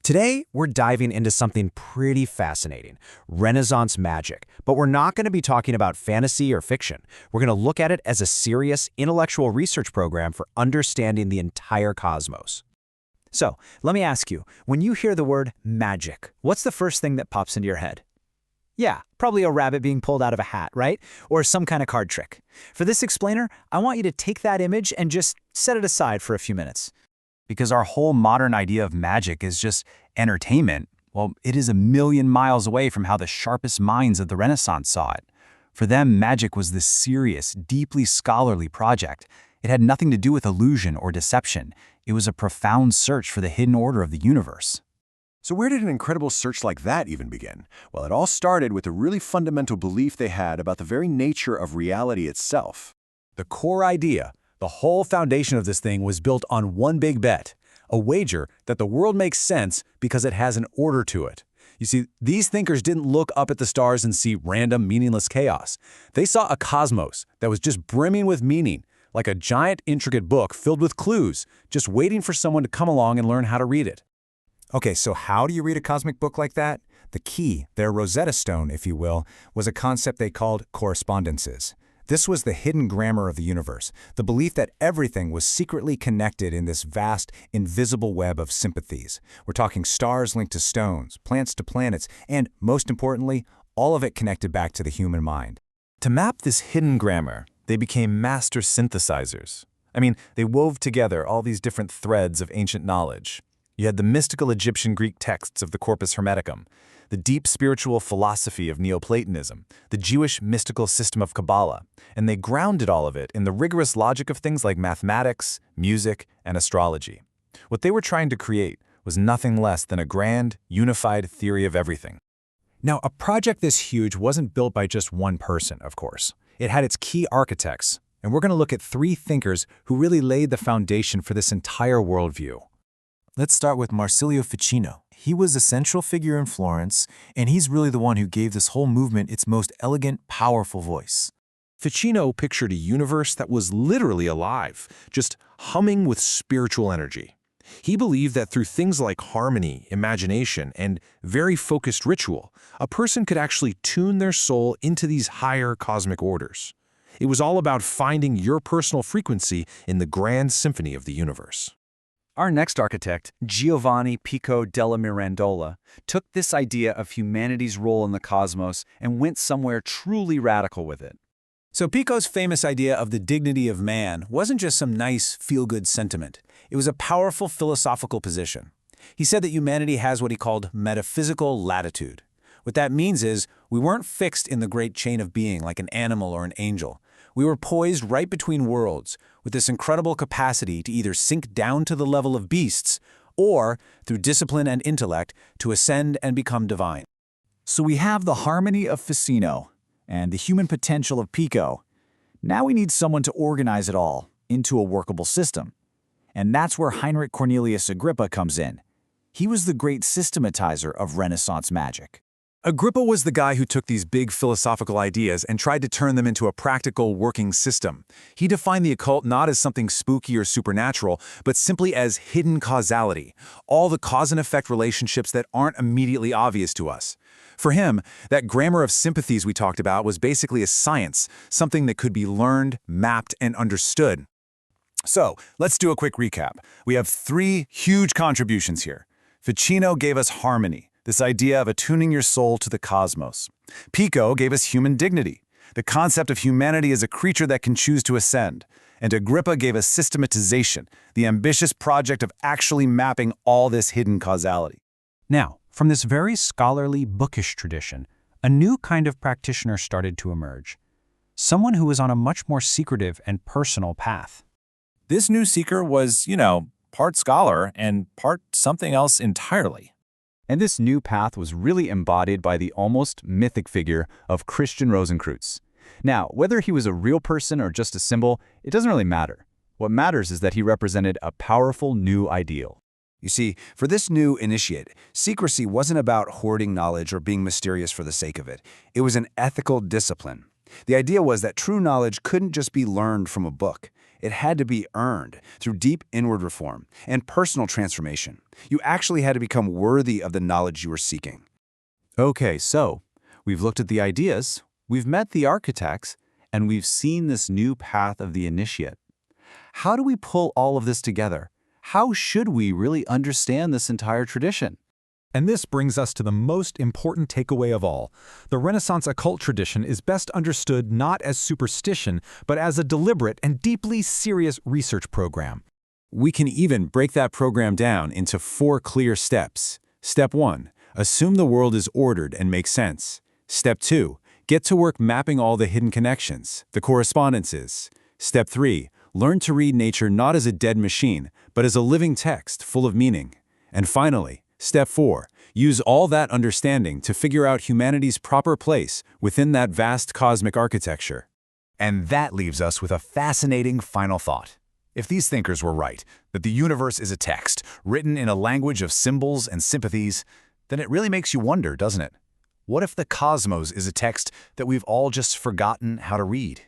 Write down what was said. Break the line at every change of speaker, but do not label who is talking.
Today, we're diving into something pretty fascinating, Renaissance magic. But we're not going to be talking about fantasy or fiction. We're going to look at it as a serious intellectual research program for understanding the entire cosmos. So, let me ask you, when you hear the word magic, what's the first thing that pops into your head? Yeah, probably a rabbit being pulled out of a hat, right? Or some kind of card trick. For this explainer, I want you to take that image and just set it aside for a few minutes.
Because our whole modern idea of magic is just entertainment, well, it is a million miles away from how the sharpest minds of the Renaissance saw it. For them, magic was this serious, deeply scholarly project. It had nothing to do with illusion or deception. It was a profound search for the hidden order of the universe.
So where did an incredible search like that even begin? Well, it all started with a really fundamental belief they had about the very nature of reality itself.
The core idea, the whole foundation of this thing was built on one big bet, a wager that the world makes sense because it has an order to it. You see, these thinkers didn't look up at the stars and see random, meaningless chaos. They saw a cosmos that was just brimming with meaning, like a giant, intricate book filled with clues, just waiting for someone to come along and learn how to read it.
Okay, so how do you read a cosmic book like that? The key, their Rosetta Stone, if you will, was a concept they called correspondences. This was the hidden grammar of the universe, the belief that everything was secretly connected in this vast, invisible web of sympathies. We're talking stars linked to stones, plants to planets, and, most importantly, all of it connected back to the human mind.
To map this hidden grammar, they became master synthesizers. They wove together all these different threads of ancient knowledge. You had the mystical Egyptian Greek texts of the Corpus Hermeticum, the deep spiritual philosophy of Neoplatonism, the Jewish mystical system of Kabbalah, and they grounded all of it in the rigorous logic of things like mathematics, music, and astrology. What they were trying to create was nothing less than a grand, unified theory of everything. Now, a project this huge wasn't built by just one person, of course. It had its key architects, and we're going to look at three thinkers who really laid the foundation for this entire worldview. Let's start with Marsilio Ficino. He was a central figure in Florence, and he's really the one who gave this whole movement its most elegant, powerful voice.
Ficino pictured a universe that was literally alive, just humming with spiritual energy. He believed that through things like harmony, imagination, and very focused ritual, a person could actually tune their soul into these higher cosmic orders. It was all about finding your personal frequency in the grand symphony of the universe.
Our next architect, Giovanni Pico della Mirandola, took this idea of humanity's role in the cosmos and went somewhere truly radical with it.
So Pico's famous idea of the dignity of man wasn't just some nice, feel-good sentiment. It was a powerful philosophical position. He said that humanity has what he called metaphysical latitude. What that means is we weren't fixed in the great chain of being like an animal or an angel. We were poised right between worlds, with this incredible capacity to either sink down to the level of beasts, or, through discipline and intellect, to ascend and become divine.
So we have the harmony of Ficino and the human potential of Pico. Now we need someone to organize it all into a workable system. And that's where Heinrich Cornelius Agrippa comes in. He was the great systematizer of Renaissance magic.
Agrippa was the guy who took these big philosophical ideas and tried to turn them into a practical working system. He defined the occult not as something spooky or supernatural, but simply as hidden causality, all the cause and effect relationships that aren't immediately obvious to us. For him, that grammar of sympathies we talked about was basically a science, something that could be learned, mapped, and understood. So, let's do a quick recap. We have three huge contributions here. Ficino gave us harmony, this idea of attuning your soul to the cosmos. Pico gave us human dignity, the concept of humanity as a creature that can choose to ascend. And Agrippa gave us systematization, the ambitious project of actually mapping all this hidden causality.
Now, from this very scholarly, bookish tradition, a new kind of practitioner started to emerge. Someone who was on a much more secretive and personal path.
This new seeker was, part scholar and part something else entirely.
And this new path was really embodied by the almost mythic figure of Christian Rosenkreuz. Now, whether he was a real person or just a symbol, it doesn't really matter. What matters is that he represented a powerful new ideal.
You see, for this new initiate, secrecy wasn't about hoarding knowledge or being mysterious for the sake of it. It was an ethical discipline. The idea was that true knowledge couldn't just be learned from a book.
It had to be earned through deep inward reform and personal transformation. You actually had to become worthy of the knowledge you were seeking.
Okay, so we've looked at the ideas, we've met the architects, and we've seen this new path of the initiate. How do we pull all of this together? How should we really understand this entire tradition?
And this brings us to the most important takeaway of all. The Renaissance occult tradition is best understood not as superstition, but as a deliberate and deeply serious research program.
We can even break that program down into 4 clear steps. Step 1. Assume the world is ordered and makes sense. Step 2. Get to work mapping all the hidden connections, the correspondences. Step 3. Learn to read nature not as a dead machine, but as a living text full of meaning. And finally, Step 4. Use all that understanding to figure out humanity's proper place within that vast cosmic architecture.
And that leaves us with a fascinating final thought. If these thinkers were right, that the universe is a text, written in a language of symbols and sympathies, then it really makes you wonder, doesn't it? What if the cosmos is a text that we've all just forgotten how to read?